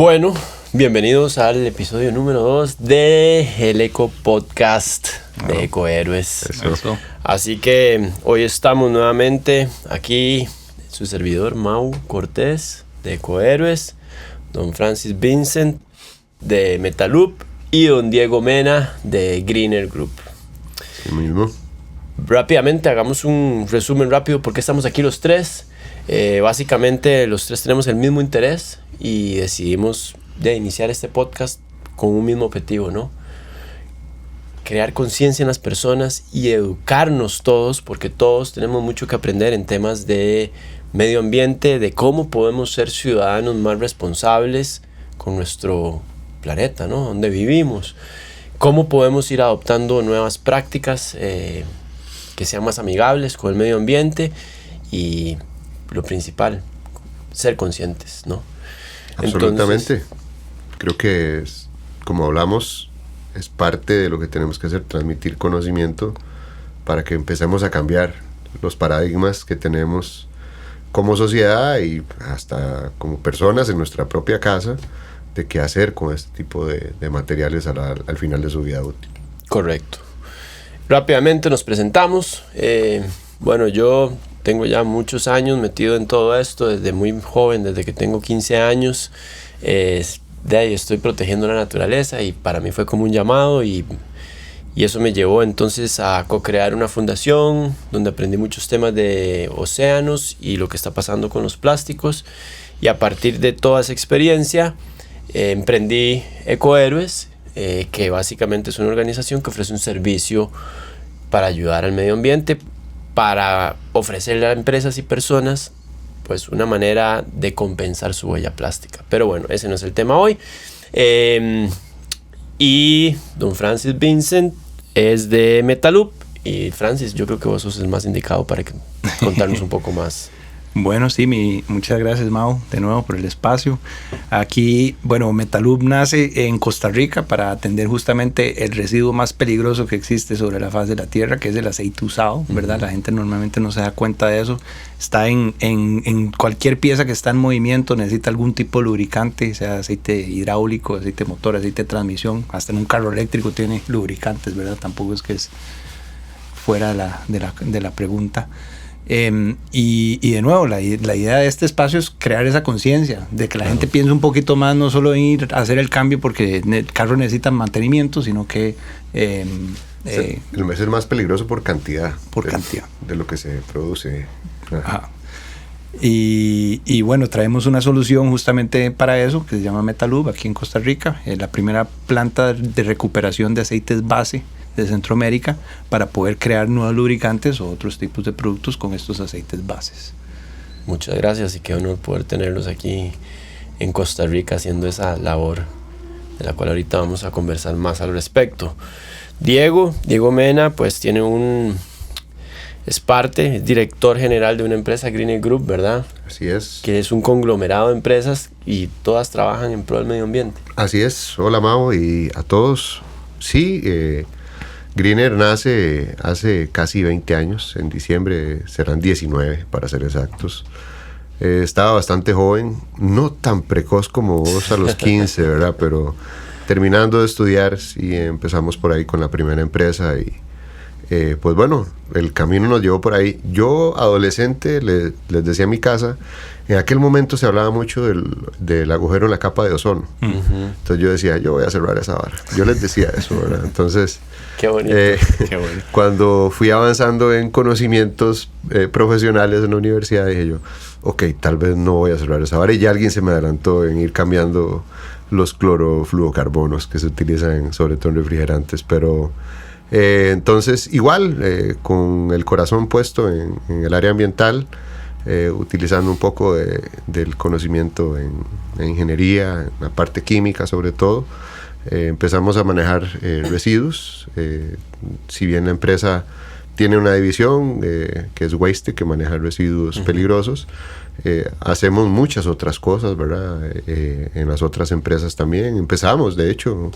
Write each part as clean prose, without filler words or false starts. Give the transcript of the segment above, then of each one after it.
Bueno, bienvenidos al episodio número 2 de el Eco Podcast de Ecohéroes. Eso. Así que hoy estamos nuevamente aquí, su servidor Mau Cortés de Ecohéroes, don Francis Vincent de Metaloop y don Diego Mena de Greener Group. Sí mismo. Rápidamente hagamos un resumen rápido porque estamos aquí los tres. Básicamente los tres tenemos el mismo interés y decidimos iniciar este podcast con un mismo objetivo, ¿no? Crear conciencia en las personas y educarnos todos, porque todos tenemos mucho que aprender en temas de medio ambiente, de cómo podemos ser ciudadanos más responsables con nuestro planeta, ¿no? Donde vivimos. Cómo podemos ir adoptando nuevas prácticas que sean más amigables con el medio ambiente y lo principal, ser conscientes, ¿no? Absolutamente. Entonces, creo que como hablamos, es parte de lo que tenemos que hacer, transmitir conocimiento para que empecemos a cambiar los paradigmas que tenemos como sociedad y hasta como personas en nuestra propia casa de qué hacer con este tipo de materiales al final de su vida útil. Correcto. Rápidamente nos presentamos. Bueno, yo tengo ya muchos años metido en todo esto, desde muy joven, desde que tengo 15 años. De ahí estoy protegiendo la naturaleza y para mí fue como un llamado y eso me llevó entonces a co-crear una fundación donde aprendí muchos temas de océanos y lo que está pasando con los plásticos, y a partir de toda esa experiencia emprendí Ecohéroes, que básicamente es una organización que ofrece un servicio para ayudar al medio ambiente, para ofrecerle a empresas y personas pues una manera de compensar su huella plástica. Pero bueno, ese no es el tema hoy. Y don Francis Vincent es de Metaloop. Y Francis, yo creo que vos sos el más indicado para contarnos un poco más. Bueno, sí, muchas gracias, Mau, de nuevo por el espacio. Aquí, bueno, Metaloop nace en Costa Rica para atender justamente el residuo más peligroso que existe sobre la faz de la tierra, que es el aceite usado, ¿verdad? La gente normalmente no se da cuenta de eso. Está en cualquier pieza que está en movimiento, necesita algún tipo de lubricante, sea aceite hidráulico, aceite motor, aceite de transmisión. Hasta en un carro eléctrico tiene lubricantes, ¿verdad? Tampoco es que es fuera de la pregunta. Y de nuevo, la idea de este espacio es crear esa conciencia, de que la gente piense un poquito más, no solo en ir a hacer el cambio porque el carro necesita mantenimiento, sino que es el más peligroso por cantidad. De lo que se produce. Ajá. Y bueno, traemos una solución justamente para eso, que se llama Metaloop, aquí en Costa Rica, la primera planta de recuperación de aceites base de Centroamérica, para poder crear nuevos lubricantes o otros tipos de productos con estos aceites bases. Muchas gracias y qué honor poder tenerlos aquí en Costa Rica haciendo esa labor de la cual ahorita vamos a conversar más al respecto. Diego Mena, pues es director general de una empresa, Greener Group, ¿verdad? Así es. Que es un conglomerado de empresas y todas trabajan en pro del medio ambiente. Así es. Hola, Mau, y a todos. Sí, Greener nace hace casi 20 años, en diciembre serán 19 para ser exactos. Estaba bastante joven, no tan precoz como vos a los 15, ¿verdad? Pero terminando de estudiar, sí, empezamos por ahí con la primera empresa y pues bueno, el camino nos llevó por ahí. Yo, adolescente, les decía a mi casa, en aquel momento se hablaba mucho del agujero en la capa de ozono. Uh-huh. Entonces yo decía, yo voy a cerrar esa vara. Yo les decía eso, ¿verdad? Entonces, qué bonito. Qué bonito. Cuando fui avanzando en conocimientos profesionales en la universidad, dije yo, ok, tal vez no voy a cerrar esa vara. Y ya alguien se me adelantó en ir cambiando los clorofluorocarbonos que se utilizan sobre todo en refrigerantes, pero entonces igual con el corazón puesto en el área ambiental, utilizando un poco del conocimiento en ingeniería, en la parte química sobre todo, empezamos a manejar residuos. Si bien la empresa tiene una división que es Waste, que maneja residuos peligrosos, hacemos muchas otras cosas, ¿verdad? En las otras empresas también. Empezamos, de hecho,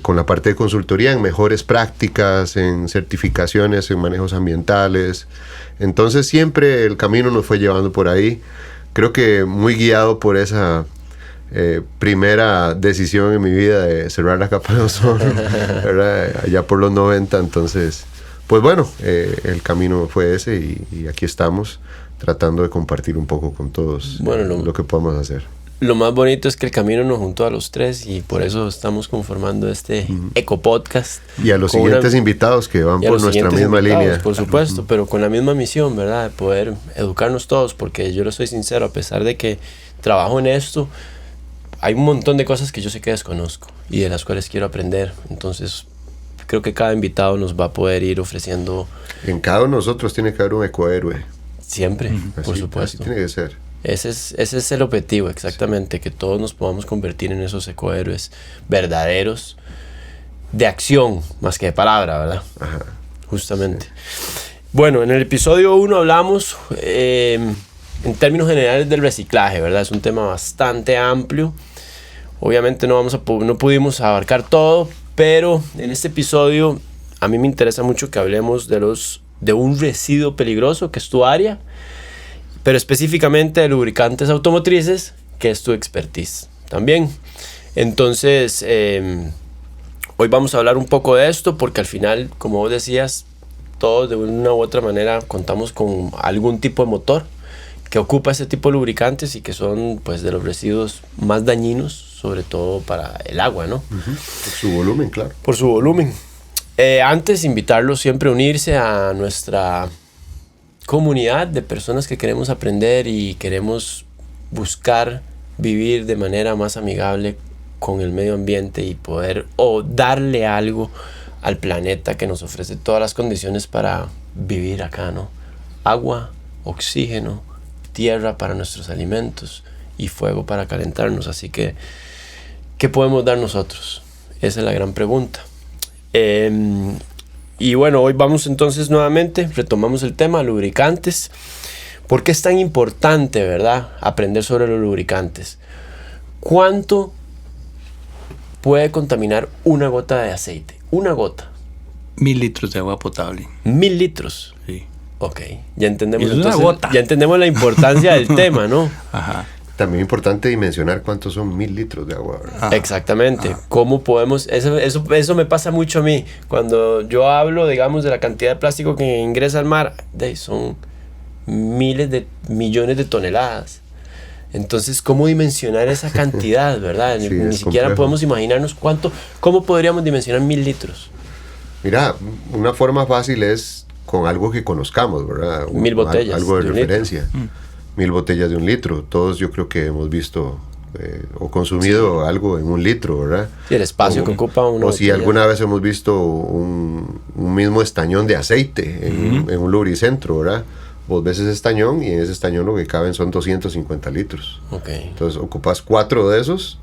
con la parte de consultoría en mejores prácticas, en certificaciones, en manejos ambientales. Entonces siempre el camino nos fue llevando por ahí. Creo que muy guiado por esa primera decisión en mi vida de cerrar la capa de ozono, ¿verdad? Allá por los 90. Entonces, pues bueno, el camino fue ese y aquí estamos tratando de compartir un poco con todos lo que podemos hacer. Lo más bonito es que el camino nos juntó a los tres y por eso estamos conformando este Eco-Podcast. Y a los siguientes invitados que van por nuestra misma línea. Por supuesto, pero con la misma misión, ¿verdad? De poder educarnos todos, porque yo lo soy sincero, a pesar de que trabajo en esto, hay un montón de cosas que yo sé que desconozco y de las cuales quiero aprender. Entonces, creo que cada invitado nos va a poder ir ofreciendo... En cada uno de nosotros tiene que haber un ecohéroe. Siempre, por supuesto. Así tiene que ser. Ese es el objetivo, exactamente, que todos nos podamos convertir en esos ecohéroes verdaderos, de acción, más que de palabra, ¿verdad? Ajá. Justamente. Sí. Bueno, en el episodio 1 hablamos en términos generales del reciclaje, ¿verdad? Es un tema bastante amplio. Obviamente no pudimos abarcar todo, pero en este episodio a mí me interesa mucho que hablemos de un residuo peligroso, que es tu área, pero específicamente de lubricantes automotrices, que es tu expertise también. Entonces, hoy vamos a hablar un poco de esto, porque al final, como vos decías, todos de una u otra manera contamos con algún tipo de motor que ocupa ese tipo de lubricantes y que son, pues, de los residuos más dañinos, sobre todo para el agua, ¿no? Por su volumen, claro. Por su volumen. Antes, invitarlos siempre a unirse a nuestra comunidad de personas que queremos aprender y queremos buscar vivir de manera más amigable con el medio ambiente y poder darle algo al planeta que nos ofrece todas las condiciones para vivir acá, ¿no? Agua, oxígeno, tierra para nuestros alimentos y fuego para calentarnos. Así que, ¿qué podemos dar nosotros? Esa es la gran pregunta. Y bueno, hoy vamos entonces nuevamente, retomamos el tema, lubricantes. ¿Por qué es tan importante, verdad, aprender sobre los lubricantes? ¿Cuánto puede contaminar una gota de aceite? Una gota. 1000 litros de agua potable. 1000 litros. Sí. Ok, ya entendemos, entonces, una gota. Ya entendemos la importancia del tema, ¿no? Ajá. También es importante dimensionar cuántos son 1000 litros de agua, ¿verdad? Exactamente. ¿Cómo podemos? Eso me pasa mucho a mí. Cuando yo hablo, digamos, de la cantidad de plástico que ingresa al mar, son miles de millones de toneladas. Entonces, ¿cómo dimensionar esa cantidad, verdad? Sí, Ni siquiera podemos imaginarnos cómo podríamos dimensionar 1000 litros. Mira, una forma fácil es con algo que conozcamos, ¿verdad? 1000 botellas. Algo de referencia. 1000 botellas de 1 litro. Todos yo creo que hemos visto o consumido algo en 1 litro, ¿verdad? Sí, el espacio que ocupa una O si alguna vez hemos visto un mismo estañón de aceite en un lubricentro, ¿verdad? Vos ves ese estañón y en ese estañón lo que caben son 250 litros. Okay. Entonces ocupas 4 de esos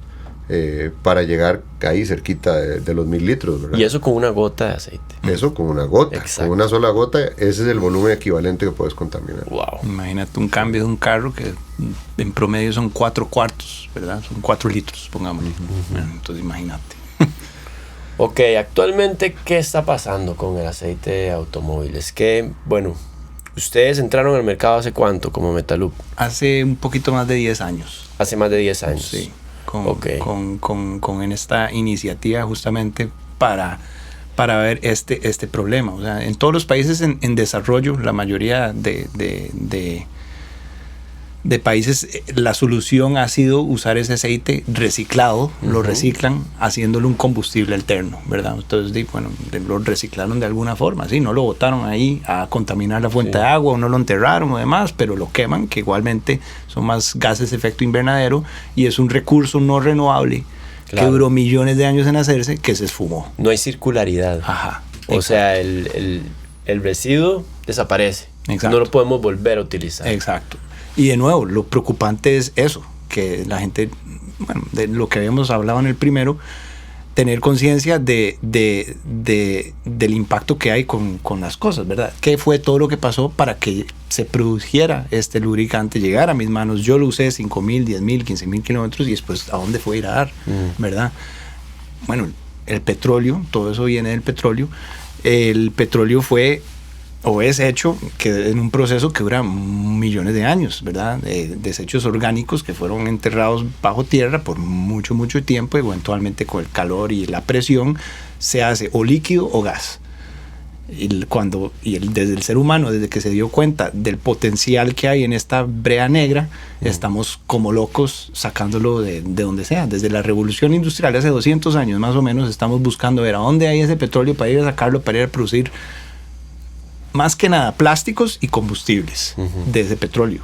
para llegar ahí cerquita de los 1000 litros, ¿verdad? Y eso con una gota de aceite. Eso con una gota. Exacto. Con una sola gota, ese es el volumen equivalente que puedes contaminar. Wow. Imagínate un cambio de un carro que en promedio son 4 cuartos, ¿verdad? Son 4 litros, pongámosle. Entonces imagínate. Ok, actualmente, ¿qué está pasando con el aceite de automóviles? Que, bueno, ustedes entraron al mercado ¿hace cuánto como Metalup? Hace un poquito más de 10 años. Hace más de 10 años. Sí. Okay. Con esta iniciativa justamente para ver este problema. O sea, en todos los países en desarrollo, la mayoría de países, la solución ha sido usar ese aceite reciclado, lo reciclan haciéndolo un combustible alterno, ¿verdad? Entonces, bueno, lo reciclaron de alguna forma, ¿sí? No lo botaron ahí a contaminar la fuente de agua, o no lo enterraron o demás, pero lo queman, que igualmente son más gases de efecto invernadero y es un recurso no renovable que duró millones de años en hacerse, que se esfumó. No hay circularidad. Ajá. O sea, el residuo desaparece. Exacto. No lo podemos volver a utilizar. Exacto. Y de nuevo, lo preocupante es eso, que la gente, bueno, de lo que habíamos hablado en el primero, tener conciencia del impacto que hay con las cosas, ¿verdad? ¿Qué fue todo lo que pasó para que se produjera este lubricante, llegara a mis manos? Yo lo usé 5,000, 10,000, 15,000 kilómetros y después, ¿a dónde fue a ir a dar? ¿Verdad? Bueno, el petróleo, todo eso viene del petróleo. El petróleo fue o es hecho que en un proceso que dura millones de años, ¿verdad? Desechos orgánicos que fueron enterrados bajo tierra por mucho, mucho tiempo, y eventualmente con el calor y la presión se hace o líquido o gas. Desde el ser humano, desde que se dio cuenta del potencial que hay en esta brea negra, estamos como locos sacándolo de donde sea. Desde la revolución industrial hace 200 años más o menos estamos buscando ver a dónde hay ese petróleo para ir a sacarlo, para ir a producir más que nada plásticos y combustibles de ese petróleo.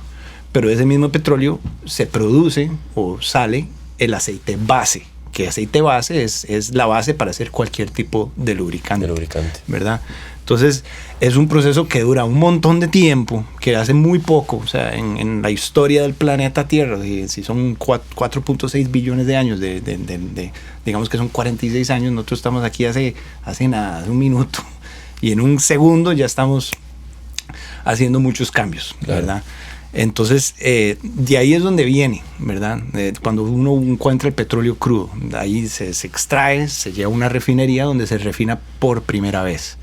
Pero de ese mismo petróleo se produce o sale el aceite base, que aceite base es la base para hacer cualquier tipo de lubricante. ¿Verdad? Entonces, es un proceso que dura un montón de tiempo, que hace muy poco, o sea, en la historia del planeta Tierra, si son 4.6 billones de años, digamos que son 46 años, nosotros estamos aquí hace nada, hace un minuto, y en un segundo ya estamos haciendo muchos cambios, claro. ¿Verdad? Entonces, de ahí es donde viene, ¿verdad? Cuando uno encuentra el petróleo crudo, de ahí se extrae, se lleva a una refinería donde se refina por primera vez.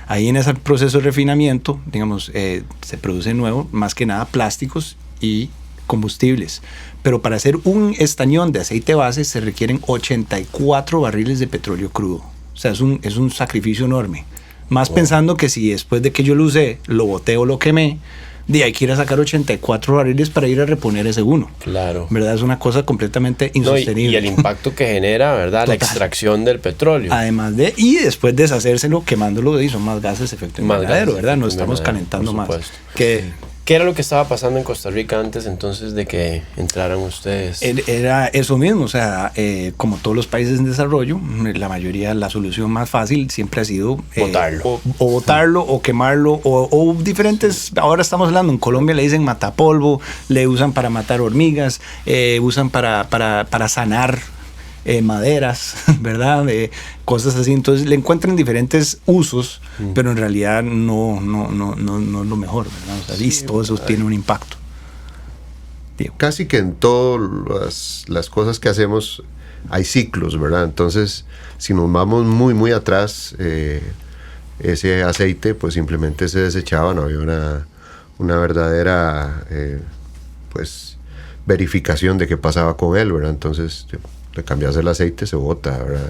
Ahí en ese proceso de refinamiento, digamos, se produce nuevo, más que nada plásticos y combustibles. Pero para hacer un estañón de aceite base se requieren 84 barriles de petróleo crudo. O sea, es un sacrificio enorme. Más pensando que si después de que yo lo usé, lo boté o lo quemé, hay que ir a sacar 84 barriles para ir a reponer ese uno. Claro. ¿Verdad? Es una cosa completamente insostenible. Y el impacto que genera, ¿verdad? Total. La extracción del petróleo. Además y después deshacérselo, quemándolo, son más gases de efecto invernadero, ¿verdad? Nos estamos calentando más. ¿Qué era lo que estaba pasando en Costa Rica antes entonces de que entraran ustedes? Era eso mismo, o sea, como todos los países en desarrollo, la mayoría, la solución más fácil siempre ha sido botarlo. O botarlo, o quemarlo, o diferentes, ahora estamos hablando, en Colombia le dicen matapolvo, le usan para matar hormigas, usan para sanar maderas, ¿verdad? Cosas así. Entonces le encuentran diferentes usos, pero en realidad no es lo mejor, ¿verdad? O sea, sí, todo eso tiene un impacto. Casi que en todas las cosas que hacemos hay ciclos, ¿verdad? Entonces, si nos vamos muy, muy atrás, ese aceite pues simplemente se desechaba, no había una verdadera pues verificación de qué pasaba con él, ¿verdad? Entonces le cambias el aceite, se bota, ¿verdad?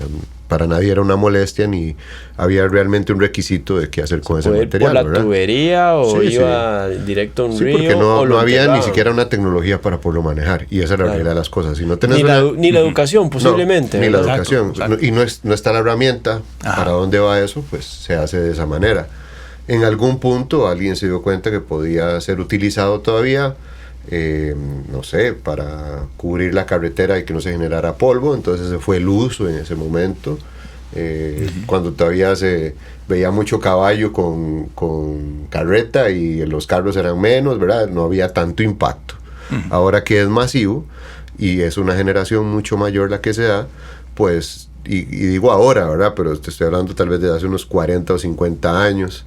Para nadie era una molestia ni había realmente un requisito de qué hacer con ese material, ¿por la tubería o iba directo a un río? Sí, porque no había ni siquiera una tecnología para poderlo manejar, y esa es la realidad de las cosas. Si no tenés ni la educación posiblemente. No, ni la educación. Exacto. Y no está la herramienta. Ajá. Para dónde va eso, pues se hace de esa manera. En algún punto alguien se dio cuenta que podía ser utilizado todavía, no sé, para cubrir la carretera y que no se generara polvo. Entonces ese fue el uso en ese momento, cuando todavía se veía mucho caballo con carreta y los carros eran menos, ¿verdad? No había tanto impacto. Ahora que es masivo y es una generación mucho mayor la que se da, pues, y digo ahora, ¿verdad? Pero te estoy hablando tal vez de hace unos 40 o 50 años.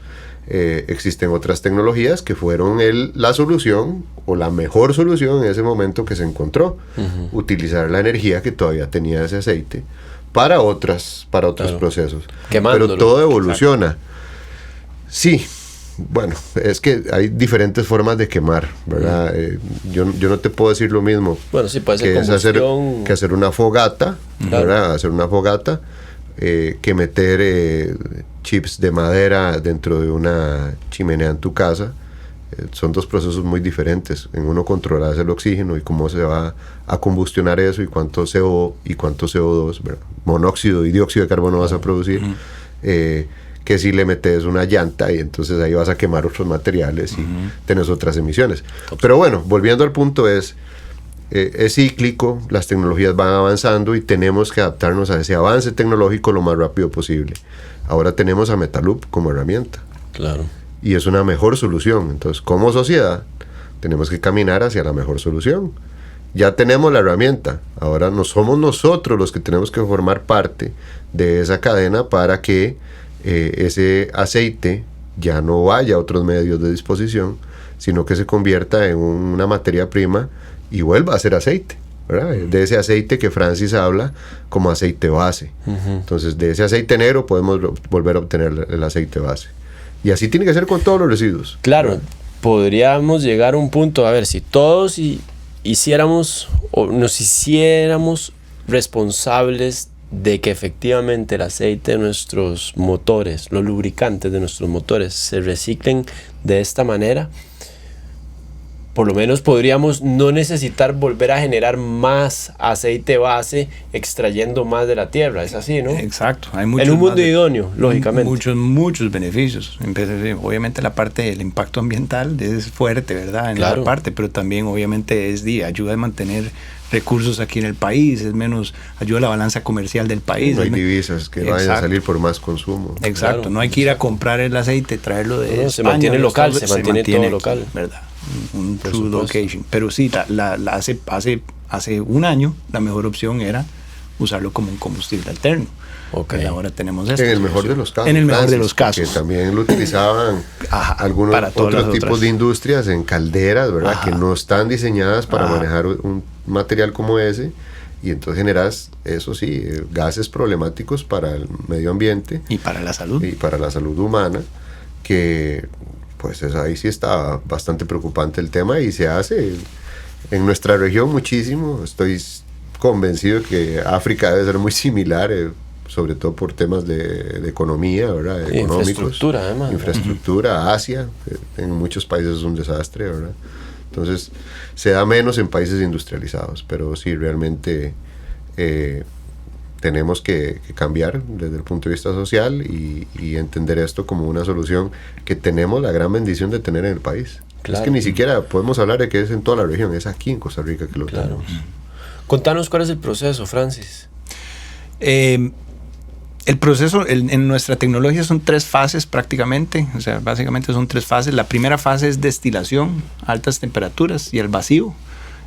Existen otras tecnologías que fueron la solución o la mejor solución en ese momento que se encontró. Utilizar la energía que todavía tenía ese aceite para otros procesos. Quemándolo. Pero todo evoluciona. Claro. Sí, bueno, es que hay diferentes formas de quemar, ¿verdad? Yo no te puedo decir lo mismo. Bueno, sí, puede ser combustión. Que hacer una fogata, claro. ¿Verdad? Hacer una fogata, que meter chips de madera dentro de una chimenea en tu casa. Son dos procesos muy diferentes. En uno controlas el oxígeno y cómo se va a combustionar eso, y cuánto CO y cuánto CO2, ¿verdad? Monóxido y dióxido de carbono vas a producir. Que si le metes una llanta y entonces ahí vas a quemar otros materiales y tenés otras emisiones. Pero bueno, volviendo al punto, es cíclico, las tecnologías van avanzando y tenemos que adaptarnos a ese avance tecnológico lo más rápido posible. Ahora tenemos a Metaloop como herramienta. Claro. Y es una mejor solución. Entonces, como sociedad, tenemos que caminar hacia la mejor solución. Ya tenemos la herramienta. Ahora no somos nosotros los que tenemos que formar parte de esa cadena para que ese aceite ya no vaya a otros medios de disposición, sino que se convierta en una materia prima y vuelva a ser aceite, ¿verdad? De ese aceite que Francis habla como aceite base. Entonces, de ese aceite negro podemos volver a obtener el aceite base. Y así tiene que ser con todos los residuos. Claro, podríamos llegar a un punto, a ver, si todos hiciéramos o nos hiciéramos responsables de que efectivamente el aceite de nuestros motores, los lubricantes de nuestros motores se reciclen de esta manera, por lo menos podríamos no necesitar volver a generar más aceite base extrayendo más de la tierra. Es así, ¿no? Exacto. Hay muchos en un mundo idóneo, lógicamente. Muchos beneficios. Obviamente la parte del impacto ambiental es fuerte, ¿verdad? En esa parte, pero también obviamente ayuda a mantener recursos aquí en el país, ayuda a la balanza comercial del país. No hay divisas que vayan a salir por más consumo. Exacto. Claro. No hay que ir a comprar el aceite, traerlo de España. Se mantiene local, se mantiene todo local. ¿Verdad? Un true location. Pero sí, hace un año la mejor opción era usarlo como un combustible alterno. Okay. Ahora tenemos esto. En el mejor de los casos. En el mejor de los casos. Que también lo utilizaban algunos otros tipos de industrias en calderas, ¿verdad? Que no están diseñadas para manejar un material como ese. Y entonces generas, eso sí, gases problemáticos para el medio ambiente. Y para la salud. Y para la salud humana, que pues ahí sí está bastante preocupante el tema y se hace en nuestra región muchísimo. Estoy convencido que África debe ser muy similar, sobre todo por temas de economía, ¿verdad? Económicos. Infraestructura, además. Infraestructura, Asia, en muchos países es un desastre, ¿verdad? Entonces, se da menos en países industrializados, pero sí, realmente tenemos que cambiar desde el punto de vista social y entender esto como una solución que tenemos la gran bendición de tener en el país. Claro. Es que ni siquiera podemos hablar de que es en toda la región, es aquí en Costa Rica que lo tenemos. Contanos cuál es el proceso, Francis. El proceso en nuestra tecnología son 3 fases prácticamente, o sea, básicamente son 3 fases. La primera fase es destilación a altas temperaturas y el vacío.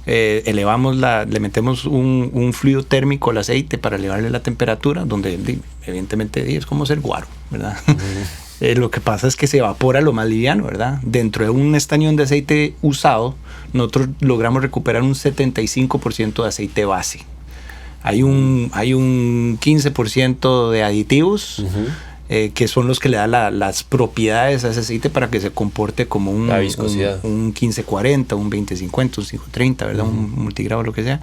Le metemos un fluido térmico al aceite para elevarle la temperatura, donde evidentemente es como ser guaro, ¿verdad? Lo que pasa es que se evapora lo más liviano, ¿verdad? Dentro de un estañón de aceite usado, nosotros logramos recuperar un 75% de aceite base. Hay un 15% de aditivos que son los que le dan las propiedades a ese aceite para que se comporte como un 1540, un 2050, un 530, ¿verdad? Un multigrado, lo que sea.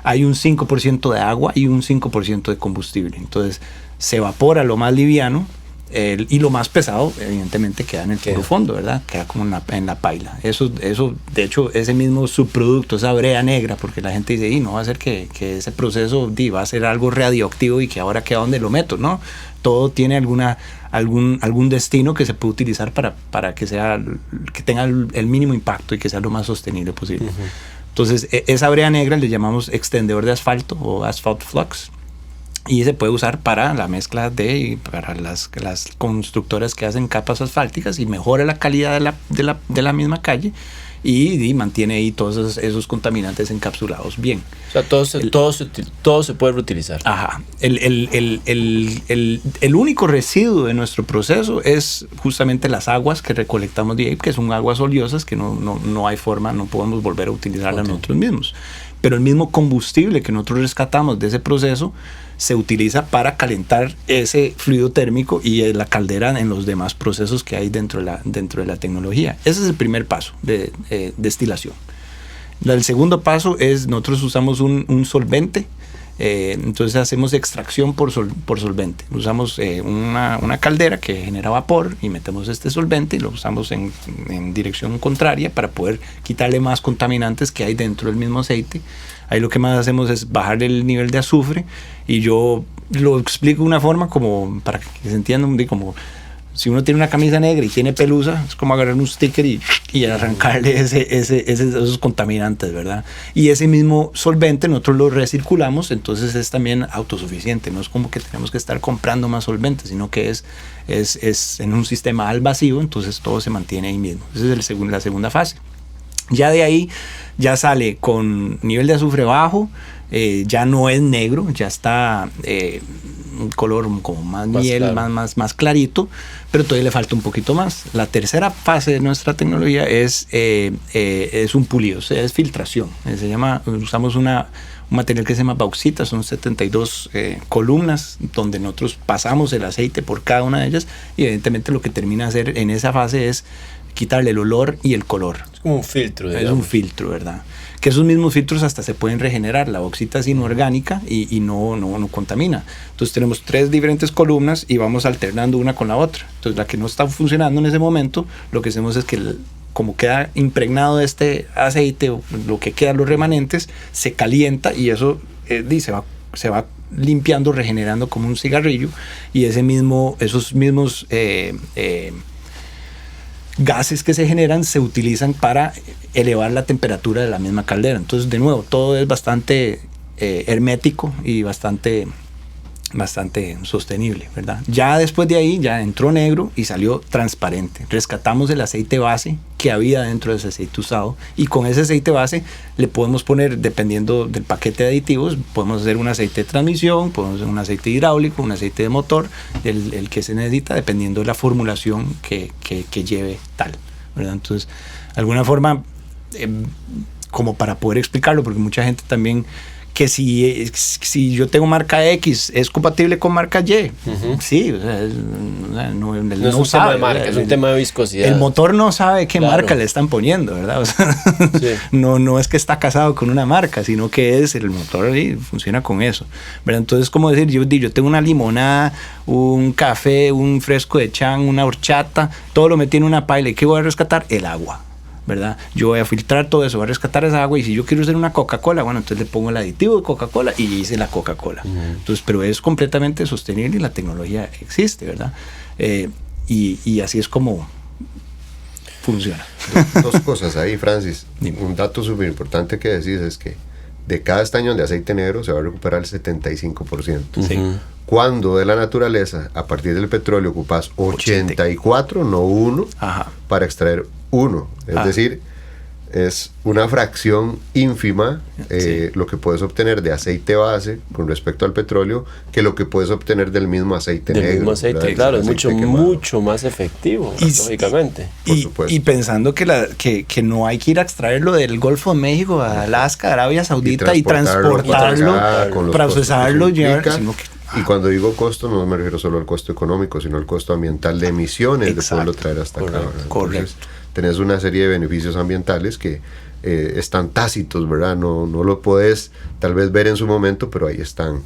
Hay un 5% de agua y un 5% de combustible. Entonces se evapora lo más liviano y lo más pesado evidentemente queda en el puro fondo, ¿verdad? Queda como en la paila. Eso, de hecho, ese mismo subproducto, esa brea negra, porque la gente dice, no va a ser que ese proceso va a ser algo radioactivo y que ahora queda donde lo meto, ¿no? Todo tiene algún destino que se puede utilizar para que tenga el mínimo impacto y que sea lo más sostenible posible. Entonces, esa brea negra le llamamos extendedor de asfalto o asphalt flux. Y se puede usar para la mezcla para las constructoras que hacen capas asfálticas y mejora la calidad de la misma calle y mantiene ahí todos esos contaminantes encapsulados bien. O sea, todo se puede reutilizar. Ajá. El único residuo de nuestro proceso es justamente las aguas que recolectamos de ahí, que son aguas oleosas que no hay forma, no podemos volver a utilizarlas nosotros mismos. Pero el mismo combustible que nosotros rescatamos de ese proceso se utiliza para calentar ese fluido térmico y la caldera en los demás procesos que hay dentro de la tecnología. Ese es el primer paso de destilación. El segundo paso es nosotros usamos un solvente. Entonces hacemos extracción por solvente. Usamos una caldera que genera vapor y metemos este solvente y lo usamos en dirección contraria para poder quitarle más contaminantes que hay dentro del mismo aceite. Ahí lo que más hacemos es bajar el nivel de azufre y yo lo explico de una forma como para que se entienda, como si uno tiene una camisa negra y tiene pelusa, es como agarrar un sticker y arrancarle esos contaminantes, ¿verdad? Y ese mismo solvente nosotros lo recirculamos, entonces es también autosuficiente. No es como que tenemos que estar comprando más solventes, sino que es en un sistema al vacío, entonces todo se mantiene ahí mismo. Esa es la segunda fase. Ya de ahí ya sale con nivel de azufre bajo, ya no es negro, ya está un color como más miel, claro. más clarito, pero todavía le falta un poquito más. La tercera fase de nuestra tecnología es un pulido, o sea, es filtración. Usamos un material que se llama bauxita, son 72 columnas donde nosotros pasamos el aceite por cada una de ellas y evidentemente lo que termina de hacer en esa fase es quitarle el olor y el color. Es como un filtro, digamos. Es un filtro, ¿verdad? Que esos mismos filtros hasta se pueden regenerar. La bauxita es inorgánica y no contamina. Entonces tenemos 3 diferentes columnas y vamos alternando una con la otra. Entonces la que no está funcionando en ese momento, lo que hacemos es que como queda impregnado de este aceite, o lo que quedan los remanentes, se calienta y eso se va limpiando, regenerando como un cigarrillo, y esos mismos gases que se generan se utilizan para elevar la temperatura de la misma caldera. Entonces, de nuevo, todo es bastante hermético y bastante sostenible, ¿verdad? Ya después de ahí ya entró negro y salió transparente. Rescatamos el aceite base que había dentro de ese aceite usado, y con ese aceite base le podemos poner, dependiendo del paquete de aditivos, podemos hacer un aceite de transmisión, podemos hacer un aceite hidráulico, un aceite de motor, el que se necesita, dependiendo de la formulación que lleve tal, ¿verdad? Entonces, de alguna forma, como para poder explicarlo, porque mucha gente también, que si yo tengo marca X, ¿es compatible con marca Y? Uh-huh. Sí, o sea, no es un tema de marca, es un tema de viscosidad. El motor no sabe qué marca le están poniendo, ¿verdad? O sea, sí. no es que está casado con una marca, sino que es el motor y funciona con eso, ¿verdad? Entonces, como decir, yo tengo una limonada, un café, un fresco de chan, una horchata, todo lo metí en una paila. ¿Y qué voy a rescatar? El agua, ¿verdad? Yo voy a filtrar todo eso, voy a rescatar esa agua, y si yo quiero hacer una Coca-Cola, bueno, entonces le pongo el aditivo de Coca-Cola y hice la Coca-Cola. Entonces, pero es completamente sostenible y la tecnología existe, ¿verdad? Y así es como funciona. Dos cosas ahí, Francis. Un dato súper importante que decís es que de cada estañón de aceite negro se va a recuperar el 75%. Sí. Cuando de la naturaleza, a partir del petróleo, ocupas 84, no 1, para extraer 1. Es decir, es una fracción ínfima lo que puedes obtener de aceite base con respecto al petróleo que lo que puedes obtener del mismo aceite negro. Del mismo aceite, claro, es mucho más efectivo, lógicamente. Y pensando que no hay que ir a extraerlo del Golfo de México a Alaska, Arabia Saudita, y transportarlo, procesarlo, sino que... Y cuando digo costo, no me refiero solo al costo económico, sino al costo ambiental de emisiones. Exacto. De poderlo traer hasta acá. Correcto. Entonces, tenés una serie de beneficios ambientales que están tácitos, ¿verdad? No lo podés tal vez ver en su momento, pero ahí están.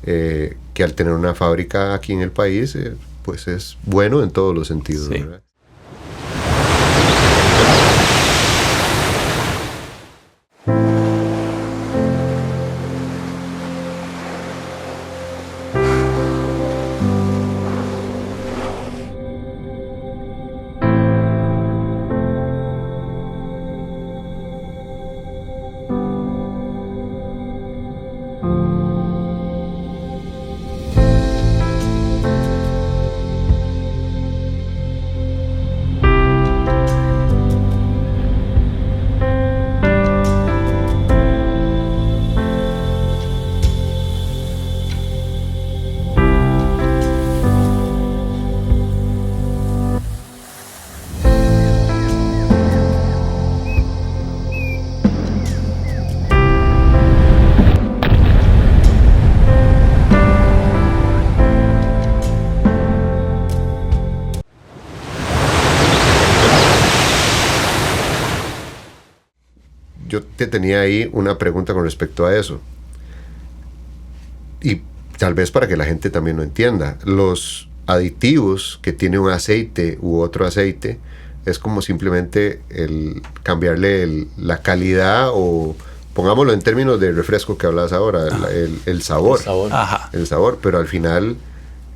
Que al tener una fábrica aquí en el país, pues es bueno en todos los sentidos, sí. ¿Verdad? Yo te tenía ahí una pregunta con respecto a eso. Y tal vez para que la gente también lo entienda. Los aditivos que tiene un aceite u otro aceite es como simplemente el cambiarle la calidad, o pongámoslo en términos de refresco que hablas ahora, el sabor. El sabor. El sabor, pero al final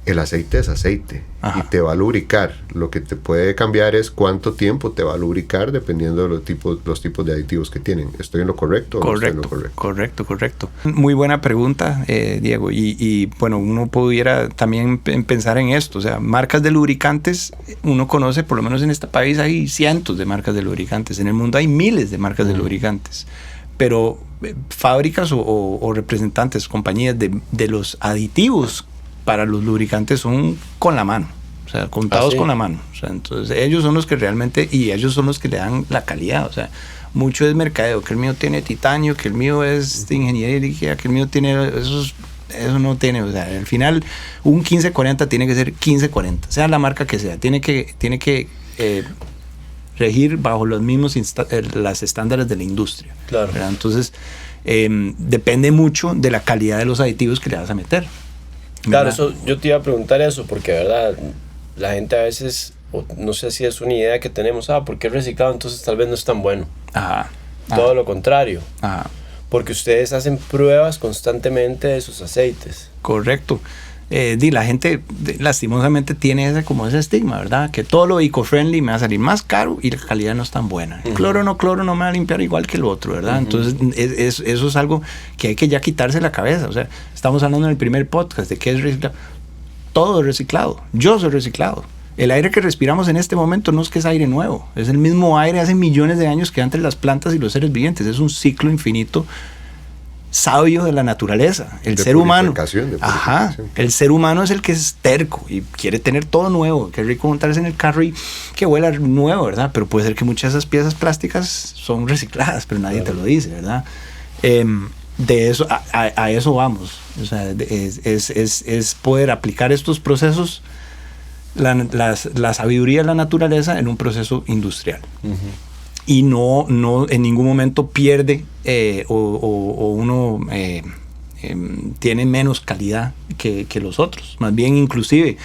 el aceite es aceite. Ajá. Y te va a lubricar. Lo que te puede cambiar es cuánto tiempo te va a lubricar dependiendo de los tipos de aditivos que tienen. ¿Estoy en lo correcto? Correcto, o no estoy en lo correcto. Muy buena pregunta, Diego. Y bueno, uno pudiera también pensar en esto. O sea, marcas de lubricantes, uno conoce, por lo menos en este país hay cientos de marcas de lubricantes. En el mundo hay miles de marcas de lubricantes. Pero fábricas o representantes, compañías de los aditivos para los lubricantes son con la mano. O sea, contados con la mano. O sea, entonces ellos son los que realmente, y ellos son los que le dan la calidad. O sea, mucho es mercadeo, que el mío tiene titanio, que el mío es de ingeniería líquida, que el mío tiene eso no tiene. O sea, al final un 1540 tiene que ser 1540, sea la marca que sea, tiene que regir bajo los mismos las estándares de la industria. Claro. ¿Verdad? Entonces depende mucho de la calidad de los aditivos que le vas a meter. Claro, eso, yo te iba a preguntar eso, porque verdad, la gente a veces, no sé si es una idea que tenemos, ¿por qué reciclado? Entonces tal vez no es tan bueno. Ajá. Todo lo contrario. Ajá. Porque ustedes hacen pruebas constantemente de sus aceites. Correcto. La gente lastimosamente tiene ese estigma, ¿verdad? Que todo lo eco-friendly me va a salir más caro y la calidad no es tan buena. El cloro no me va a limpiar igual que el otro, ¿verdad? Entonces eso es algo que hay que ya quitarse la cabeza. O sea, estamos hablando en el primer podcast de qué es reciclado. Todo es reciclado. Yo soy reciclado. El aire que respiramos en este momento no es que es aire nuevo. Es el mismo aire hace millones de años que antes las plantas y los seres vivientes. Es un ciclo infinito sabio de la naturaleza. El ser humano. Ajá. El ser humano es el que es terco y quiere tener todo nuevo. Qué rico montarse en el carro y que huela nuevo, ¿verdad? Pero puede ser que muchas de esas piezas plásticas son recicladas, pero nadie te lo dice, ¿verdad? De eso, a eso vamos. O sea, es poder aplicar estos procesos, la sabiduría de la naturaleza en un proceso industrial. Y no en ningún momento pierde o uno tiene menos calidad que los otros. Más bien, inclusive,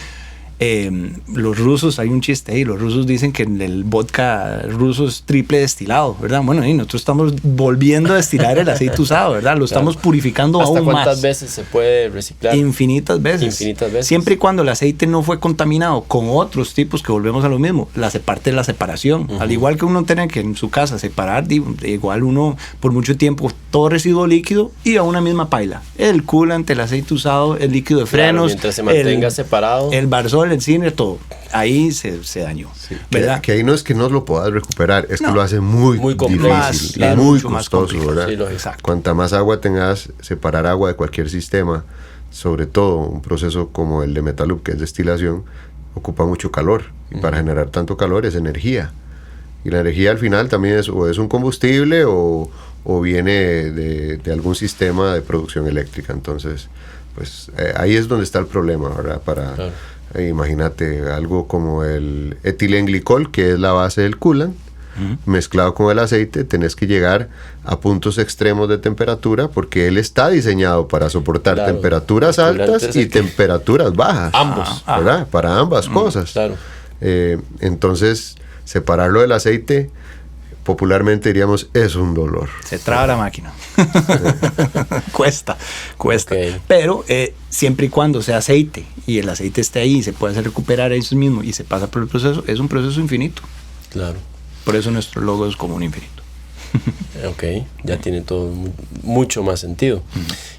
los rusos, hay un chiste ahí, los rusos dicen que el vodka ruso es triple destilado, ¿verdad? Bueno, y nosotros estamos volviendo a destilar el aceite usado, ¿verdad? Lo estamos purificando aún más. ¿Hasta cuántas veces se puede reciclar? Infinitas veces. Siempre y cuando el aceite no fue contaminado con otros tipos, que volvemos a lo mismo, parte de la separación. Al igual que uno tiene que en su casa separar, igual uno por mucho tiempo todo residuo líquido y a una misma paila. El coolant, el aceite usado, el líquido de frenos. Mientras se mantenga separado. El barzol, el cine, todo. Ahí se dañó. Sí, ¿verdad? Que ahí no es que no lo puedas recuperar, es que lo hace muy complejo, y muy costoso, ¿verdad? Sí, exacto. Cuanta más agua tengas, separar agua de cualquier sistema, sobre todo un proceso como el de Metalup, que es destilación, ocupa mucho calor. Y para generar tanto calor es energía. Y la energía al final también es un combustible o viene de algún sistema de producción eléctrica. Entonces, pues ahí es donde está el problema, ¿verdad? Imagínate algo como el etilenglicol, que es la base del coolant, mezclado con el aceite, tenés que llegar a puntos extremos de temperatura porque él está diseñado para soportar temperaturas altas y temperaturas bajas. Ambos. ¿Verdad? Para ambas cosas. Claro. Entonces, separarlo del aceite, popularmente diríamos, es un dolor. Se traba la máquina. Cuesta. Okay. Pero siempre y cuando sea aceite y el aceite esté ahí y se puede hacer recuperar eso mismo y se pasa por el proceso, es un proceso infinito. Claro. Por eso nuestro logo es como un infinito. Ok, ya tiene todo mucho más sentido.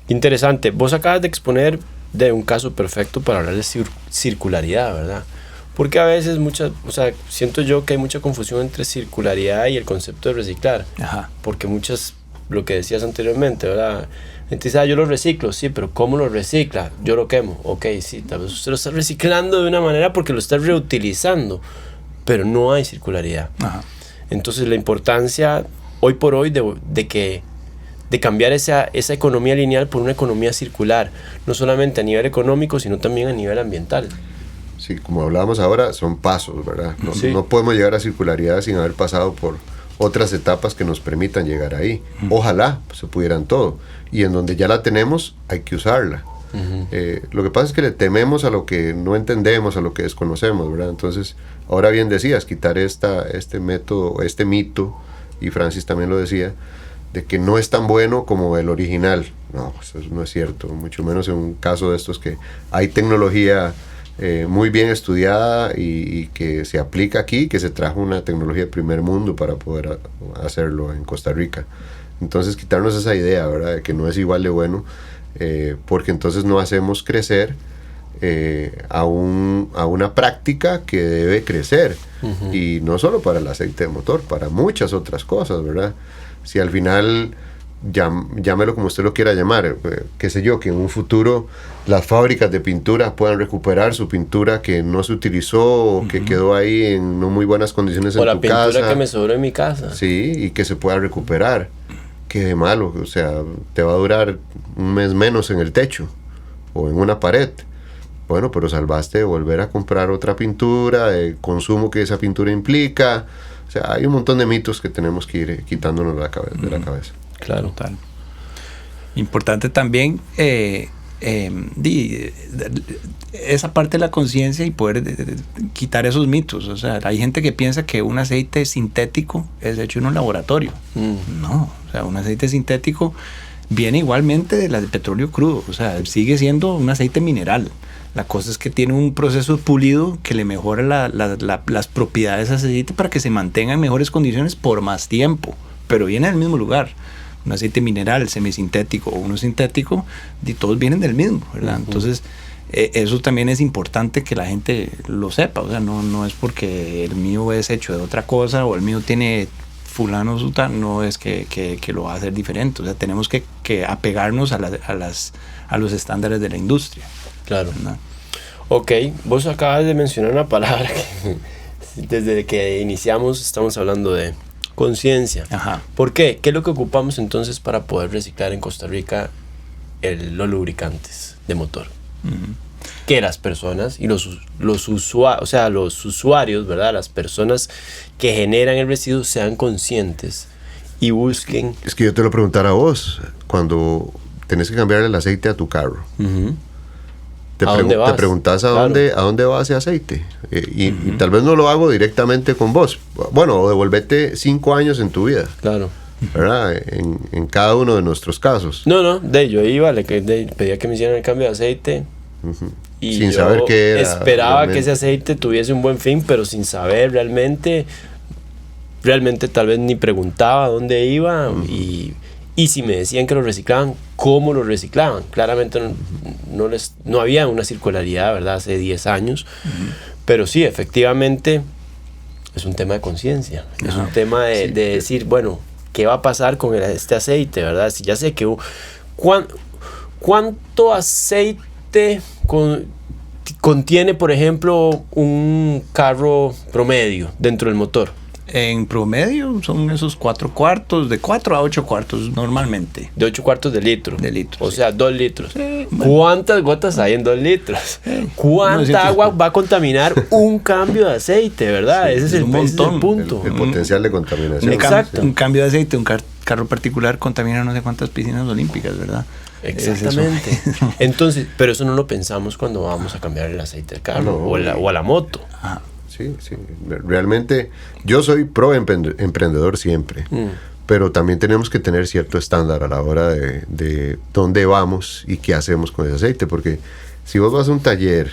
Interesante. Vos acabas de exponer de un caso perfecto para hablar de circularidad, ¿verdad? Porque a veces siento yo que hay mucha confusión entre circularidad y el concepto de reciclar. Ajá. Porque lo que decías anteriormente, ¿verdad? Entonces, yo lo reciclo, sí, pero ¿cómo lo recicla? Yo lo quemo. Ok, sí, tal vez usted lo está reciclando de una manera porque lo está reutilizando, pero no hay circularidad. Ajá. Entonces, la importancia hoy por hoy de cambiar esa economía lineal por una economía circular, no solamente a nivel económico, sino también a nivel ambiental. Sí, como hablábamos ahora, son pasos, ¿verdad? No podemos llegar a circularidad sin haber pasado por otras etapas que nos permitan llegar ahí. Ojalá se pudieran todo. Y en donde ya la tenemos, hay que usarla. Lo que pasa es que le tememos a lo que no entendemos, a lo que desconocemos, ¿verdad? Entonces, ahora bien decías, quitar este método, este mito, y Francis también lo decía, de que no es tan bueno como el original. No, eso no es cierto, mucho menos en un caso de estos que hay tecnología muy bien estudiada y que se aplica aquí, que se trajo una tecnología de primer mundo para poder hacerlo en Costa Rica. Entonces quitarnos esa idea, ¿verdad?, de que no es igual de bueno, porque entonces no hacemos crecer a una práctica que debe crecer, y no solo para el aceite de motor, para muchas otras cosas, ¿verdad? Si al final llámelo como usted lo quiera llamar, qué sé yo, que en un futuro las fábricas de pintura puedan recuperar su pintura que no se utilizó o que quedó ahí en no muy buenas condiciones en tu casa. O la pintura que me sobró en mi casa. Sí, y que se pueda recuperar. Qué de malo, o sea, te va a durar un mes menos en el techo o en una pared. Bueno, pero salvaste de volver a comprar otra pintura, el consumo que esa pintura implica. O sea, hay un montón de mitos que tenemos que ir quitándonos de la cabeza. Claro. Total. Importante también esa parte de la conciencia y poder quitar esos mitos. O sea, hay gente que piensa que un aceite sintético es hecho en un laboratorio. No, o sea, un aceite sintético viene igualmente del petróleo crudo. O sea, sigue siendo un aceite mineral. La cosa es que tiene un proceso pulido que le mejora las propiedades a ese aceite para que se mantenga en mejores condiciones por más tiempo. Pero viene del mismo lugar. Un aceite mineral, semisintético o uno sintético, y todos vienen del mismo, ¿verdad? Entonces, eso también es importante que la gente lo sepa. O sea, no es porque el mío es hecho de otra cosa o el mío tiene fulano sultán, no es que lo va a hacer diferente. O sea, tenemos que apegarnos a los estándares de la industria. Claro. ¿Verdad? Ok, vos acabas de mencionar una palabra que desde que iniciamos estamos hablando de conciencia. Ajá. ¿Por qué? ¿Qué es lo que ocupamos entonces para poder reciclar en Costa Rica los lubricantes de motor? Uh-huh. Que las personas y los usuarios, o sea, los usuarios, ¿verdad? Las personas que generan el residuo sean conscientes y busquen... Es que yo te lo preguntara a vos, cuando tenés que cambiar el aceite a tu carro. Uh-huh. Te preguntas a dónde va ese aceite. Y tal vez no lo hago directamente con vos. Bueno, o devolvete 5 años en tu vida. Claro. ¿Verdad? En cada uno de nuestros casos. No, yo iba, pedía que me hicieran el cambio de aceite. Uh-huh. Y sin saber qué era. Esperaba realmente que ese aceite tuviese un buen fin, pero sin saber realmente tal vez ni preguntaba dónde iba. Uh-huh. Y si me decían que lo reciclaban, ¿cómo lo reciclaban? Claramente no había una circularidad, ¿verdad? Hace 10 años. Uh-huh. Pero sí, efectivamente, es un tema de conciencia. Uh-huh. Es un tema de decir, bueno, ¿qué va a pasar con este aceite, verdad? Si ya sé que... ¿Cuánto aceite contiene, por ejemplo, un carro promedio dentro del motor? En promedio son esos 4 cuartos, de 4 a 8 cuartos normalmente. De 8 cuartos de litro. De litro. O sea, 2 litros. Sí, bueno. ¿Cuántas gotas hay en 2 litros? ¿Cuánta agua va a contaminar un cambio de aceite, verdad? Sí, ese es el punto. El potencial de contaminación. Exacto. Un cambio de aceite, un carro particular contamina no sé cuántas piscinas olímpicas, ¿verdad? Exactamente. Entonces, pero eso no lo pensamos cuando vamos a cambiar el aceite del carro o a la moto. Ajá. Sí. Realmente yo soy pro emprendedor siempre, pero también tenemos que tener cierto estándar a la hora de dónde vamos y qué hacemos con ese aceite, porque si vos vas a un taller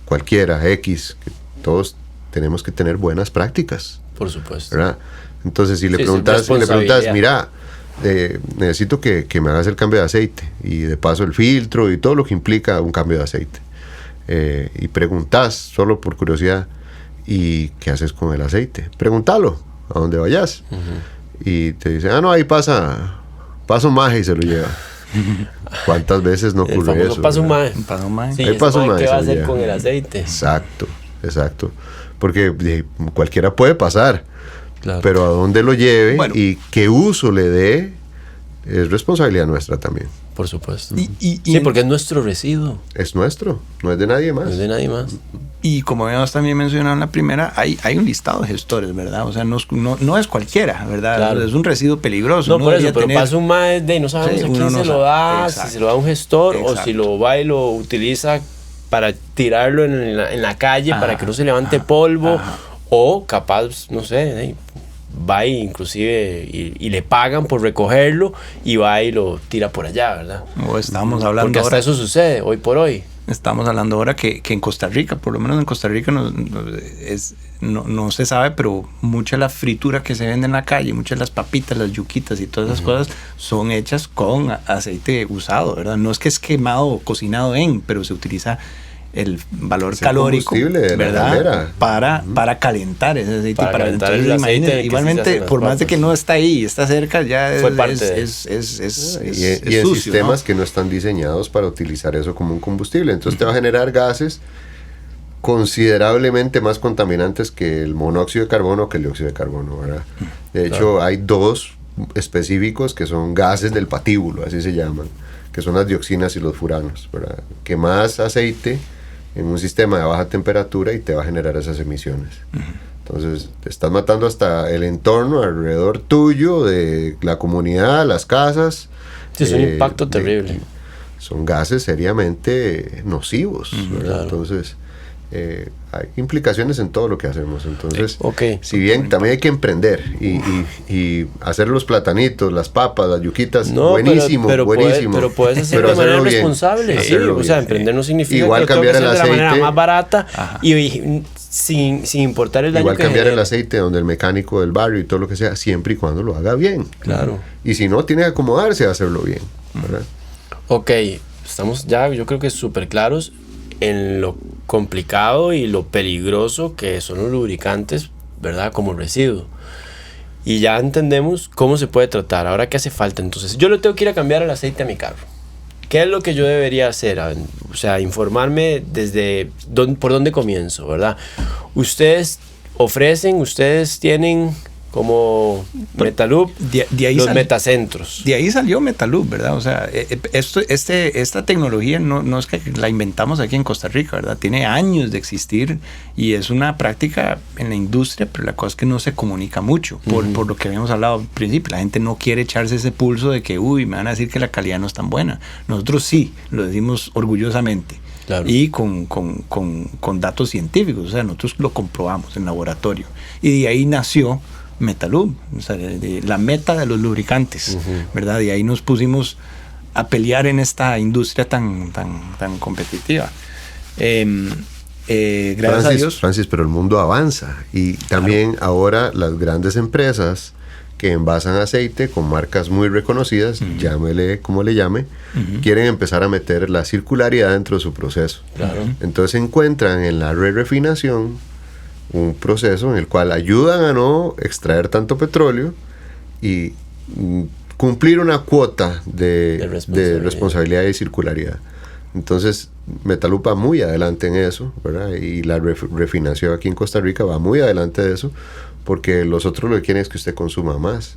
cualquiera, X, todos tenemos que tener buenas prácticas. Por supuesto. ¿Verdad? Entonces si le preguntas, mira, necesito que me hagas el cambio de aceite y de paso el filtro y todo lo que implica un cambio de aceite, y preguntas solo por curiosidad, ¿y qué haces con el aceite? Pregúntalo a donde vayas. Uh-huh. Y te dicen, no, ahí pasa un maje y se lo lleva. ¿Cuántas veces no ocurre eso? Pasa un maje. Sí, ¿qué va a hacer con el aceite? Exacto. Porque cualquiera puede pasar. Claro. Pero a dónde lo lleve y qué uso le dé es responsabilidad nuestra también. Por supuesto. Sí, porque es nuestro residuo. Es nuestro, no es de nadie más. No es de nadie más. Y como habíamos también mencionado en la primera, hay un listado de gestores, ¿verdad? O sea, no es cualquiera, ¿verdad? Claro. Es un residuo peligroso. No, por eso, pero pasa un maestro de no sabemos a quién se lo da, si se lo da un gestor o si lo va y lo utiliza para tirarlo en la calle para que no se levante polvo o capaz, no sé, va y inclusive y le pagan por recogerlo y va y lo tira por allá, ¿verdad? O estamos hablando porque hasta eso sucede hoy por hoy. Estamos hablando ahora que en Costa Rica, por lo menos en Costa Rica no se sabe, pero mucha de la fritura que se vende en la calle, muchas de las papitas, las yuquitas y todas esas cosas son hechas con aceite usado, ¿verdad? No es que es quemado o cocinado pero se utiliza el valor Es el calórico, combustible de la ¿verdad? caldera. Para calentar ese aceite. Para calentar el aceite imagínate, que sí se igualmente, hacen las por más de papas. que no está ahí, está cerca, ya Fue parte de- es Y en sucio, sistemas ¿no? que no están diseñados para utilizar eso como un combustible. Entonces te va a generar gases considerablemente más contaminantes que el monóxido de carbono o que el dióxido de carbono, ¿verdad? De hecho, hay dos específicos que son gases del patíbulo, así se llaman, que son las dioxinas y los furanos, ¿verdad? Quemas aceite en un sistema de baja temperatura y te va a generar esas emisiones. Entonces, te estás matando hasta el entorno alrededor tuyo, de la comunidad, las casas. Sí, es un impacto terrible. Son gases seriamente nocivos, ¿verdad? claro. Entonces, hay implicaciones en todo lo que hacemos. Entonces, Ok. si bien también hay que emprender y hacer los platanitos, las papas, las yuquitas, No, buenísimo, pero buenísimo. pero puedes hacerlo de hacerlo manera bien, responsable. Sí, hacerlo o sea, bien. emprender no significa Igual que lo tengo que cambiar hacer el de la manera aceite. más barata Ajá. y sin importar el daño Igual que cambiar el genere. aceite donde el mecánico del barrio y todo lo que sea, siempre y cuando lo haga bien. Claro. Y si no, tiene que acomodarse a hacerlo bien, ¿verdad? Ok, estamos ya, yo creo que súper claros en lo complicado y lo peligroso que son los lubricantes, ¿verdad? Como residuo. Y ya entendemos cómo se puede tratar. Ahora, ¿qué hace falta? Entonces, yo le tengo que ir a cambiar el aceite a mi carro. ¿Qué es lo que yo debería hacer? O sea, informarme desde por dónde comienzo, ¿verdad? Ustedes tienen como Metalloop De ahí los sal- metacentros. De ahí salió Metalloop, ¿verdad? O sea, esta tecnología no es que la inventamos aquí en Costa Rica, ¿verdad? Tiene años de existir y es una práctica en la industria, pero la cosa es que no se comunica mucho, por lo que habíamos hablado al principio. La gente no quiere echarse ese pulso de que, me van a decir que la calidad no es tan buena. Nosotros sí, lo decimos orgullosamente. Claro. Y con datos científicos, o sea, nosotros lo comprobamos en laboratorio. Y de ahí nació Metalloop, o sea, de la meta de los lubricantes, ¿verdad? Y ahí nos pusimos a pelear en esta industria tan competitiva. Gracias a Dios. Francis, pero el mundo avanza y también ahora las grandes empresas que envasan aceite con marcas muy reconocidas, llámele como le llame, quieren empezar a meter la circularidad dentro de su proceso. Claro. Entonces encuentran en la refinación un proceso en el cual ayudan a no extraer tanto petróleo y cumplir una cuota de responsabilidad y circularidad. Entonces, Metalloop va muy adelante en eso, ¿verdad? Y la refinación aquí en Costa Rica va muy adelante de eso, porque los otros lo que quieren es que usted consuma más.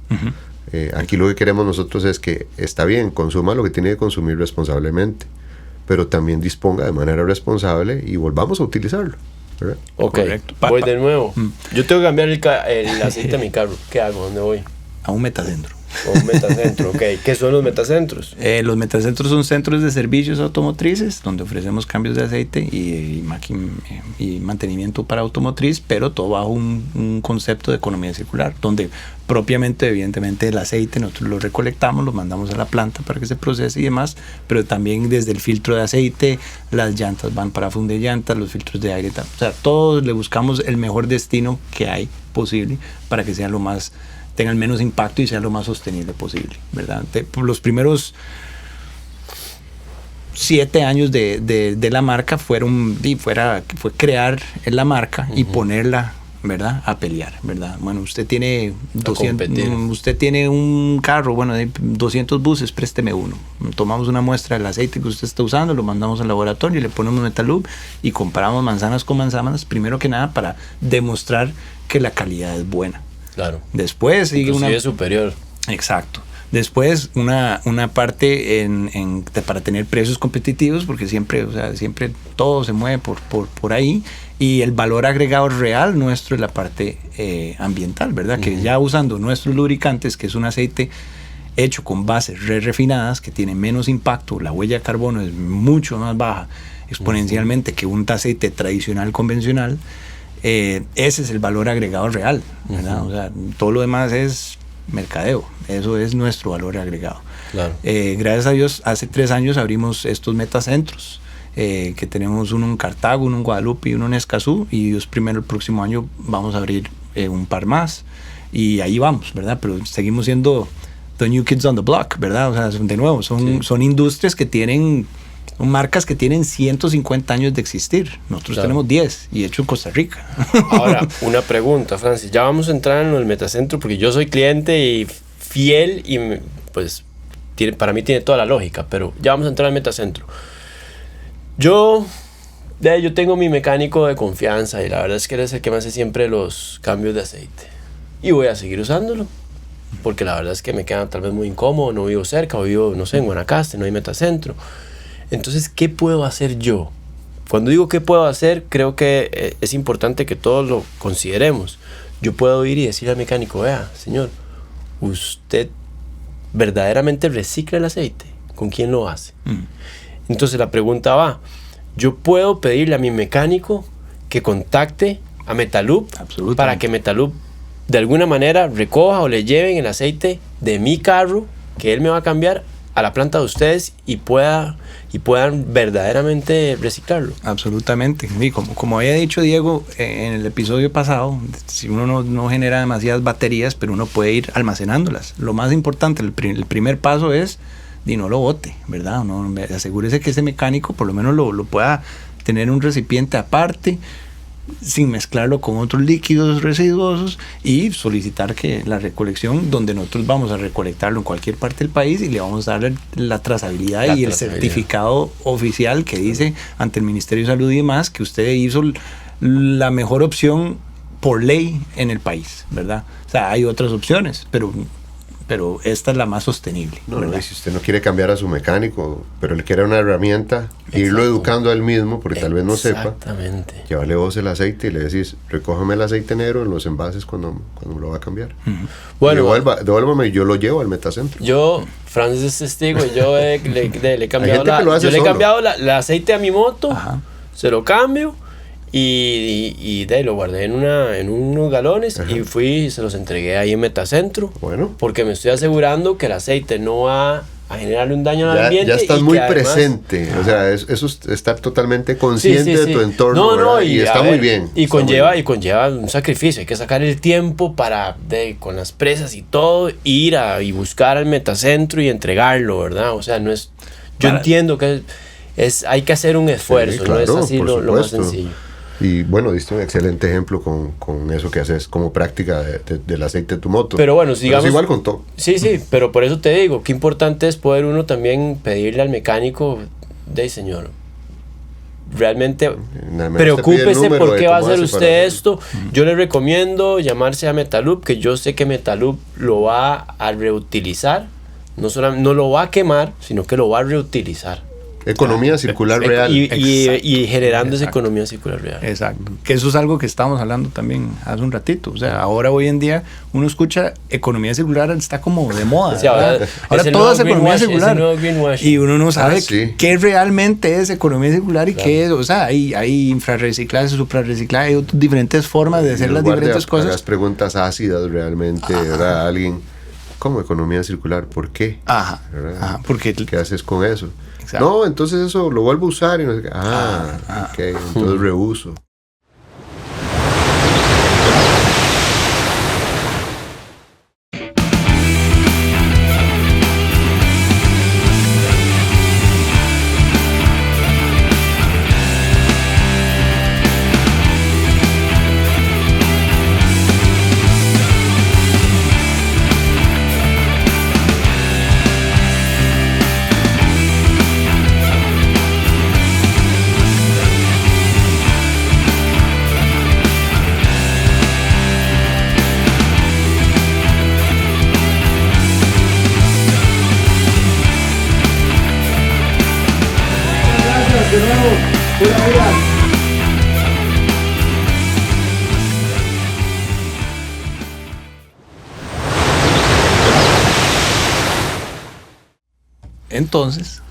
Aquí lo que queremos nosotros es que está bien, consuma lo que tiene que consumir responsablemente, pero también disponga de manera responsable y volvamos a utilizarlo, ¿verdad? Ok, Correcto. voy de nuevo. Yo tengo que cambiar el aceite a mi carro. ¿Qué hago? ¿Dónde voy? A un metacentro. O un metacentro, ok. ¿Qué son los metacentros? Los metacentros son centros de servicios automotrices donde ofrecemos cambios de aceite y mantenimiento para automotriz, pero todo bajo un concepto de economía circular, donde propiamente, evidentemente, el aceite nosotros lo recolectamos, lo mandamos a la planta para que se procese y demás, pero también desde el filtro de aceite, las llantas van para fundir llantas, los filtros de aire, o sea, todos le buscamos el mejor destino que hay posible para que sea lo más, tenga el menos impacto y sea lo más sostenible posible, ¿verdad? Los primeros 7 años de la marca fue crear la marca y ponerla, ¿verdad?, a pelear, ¿verdad? Bueno, usted tiene 200, usted tiene un carro, bueno, de 200 buses, présteme uno. Tomamos una muestra del aceite que usted está usando, lo mandamos al laboratorio, le ponemos Metalloop y comparamos manzanas con manzanas, primero que nada para demostrar que la calidad es buena. Claro. Después sigue inclusive superior. Exacto. Después una parte para tener precios competitivos, porque siempre todo se mueve por ahí, y el valor agregado real nuestro es la parte ambiental, ¿verdad? Que ya usando nuestros lubricantes, que es un aceite hecho con bases refinadas, que tiene menos impacto, la huella de carbono es mucho más baja exponencialmente que un aceite tradicional convencional, ese es el valor agregado real, ¿verdad? O sea, todo lo demás es mercadeo, eso es nuestro valor agregado. Claro. Gracias a Dios, hace 3 años abrimos estos metacentros, que tenemos uno en Cartago, uno en Guadalupe y uno en Escazú, y Dios primero el próximo año vamos a abrir un par más, y ahí vamos, ¿verdad? Pero seguimos siendo the new kids on the block, ¿verdad? O sea, de nuevo, son industrias que tienen Son marcas que tienen 150 años de existir. Nosotros tenemos 10 y hecho en Costa Rica. Ahora, una pregunta, Francis. Ya vamos a entrar en el Metacentro porque yo soy cliente y fiel y pues para mí tiene toda la lógica, pero ya vamos a entrar al Metacentro. Yo tengo mi mecánico de confianza y la verdad es que él es el que me hace siempre los cambios de aceite. Y voy a seguir usándolo porque la verdad es que me queda tal vez muy incómodo, no vivo cerca, o vivo, no sé, en Guanacaste, no hay Metacentro. Entonces, ¿qué puedo hacer yo? Cuando digo qué puedo hacer, creo que es importante que todos lo consideremos. Yo puedo ir y decirle al mecánico, vea, señor, ¿usted verdaderamente recicla el aceite? ¿Con quién lo hace? Entonces la pregunta va, yo puedo pedirle a mi mecánico que contacte a Metaloop para que Metaloop de alguna manera recoja o le lleven el aceite de mi carro que él me va a cambiar a la planta de ustedes y puedan verdaderamente reciclarlo. Absolutamente. Y como había dicho Diego en el episodio pasado, si uno no genera demasiadas baterías, pero uno puede ir almacenándolas. Lo más importante, el primer paso es y no lo bote, ¿verdad? No, asegúrese que ese mecánico por lo menos lo pueda tener un recipiente aparte, sin mezclarlo con otros líquidos residuosos, y solicitar que la recolección, donde nosotros vamos a recolectarlo en cualquier parte del país y le vamos a dar la trazabilidad y el certificado oficial que dice ante el Ministerio de Salud y demás que usted hizo la mejor opción por ley en el país, ¿verdad? O sea, hay otras opciones, pero esta es la más sostenible. No, si usted no quiere cambiar a su mecánico, pero él quiere una herramienta, irlo educando a él mismo, porque tal vez no sepa. Llévale vos el aceite y le decís, recójame el aceite negro en los envases cuando lo va a cambiar. Bueno, devuélvame, yo lo llevo al Metacentro. Yo, Francis es testigo, yo le he cambiado el aceite a mi moto. Ajá. Se lo cambio y lo guardé en unos galones. Ajá. Y fui y se los entregué ahí en Metacentro. Bueno. Porque me estoy asegurando que el aceite no va a generarle un daño al ambiente. Ya estás muy presente. O sea, eso es estar totalmente consciente de tu entorno. Y está muy bien. Y conlleva un sacrificio. Hay que sacar el tiempo para, con las presas y todo, ir y buscar al Metacentro y entregarlo, ¿verdad? O sea, no es... Yo entiendo que hay que hacer un esfuerzo, sí, claro, no es así lo más sencillo. Y bueno, diste un excelente ejemplo con eso que haces como práctica del aceite de tu moto. Pero bueno, digamos... Pero es igual con todo. Sí, pero por eso te digo, qué importante es poder uno también pedirle al mecánico, señor, realmente preocúpese por qué va a hacer usted esto. Yo le recomiendo llamarse a Metaloop, que yo sé que Metaloop lo va a reutilizar. No lo va a quemar, sino que lo va a reutilizar. Economía circular real. Y generando esa economía circular real. Exacto. Que eso es algo que estábamos hablando también hace un ratito. O sea, ahora hoy en día uno escucha economía circular, está como de moda. Sí, ahora todo es economía circular. Y uno no sabe qué realmente es economía circular y qué es. O sea, hay infrarreciclaje, suprarreciclaje, hay diferentes formas de hacer las diferentes cosas. Las preguntas ácidas realmente, ¿verdad? Alguien, ¿cómo economía circular? ¿Por qué? Ajá. Porque ¿qué haces con eso? Exacto. No, entonces eso lo vuelvo a usar y no sé qué. Ok, entonces reuso. Entonces,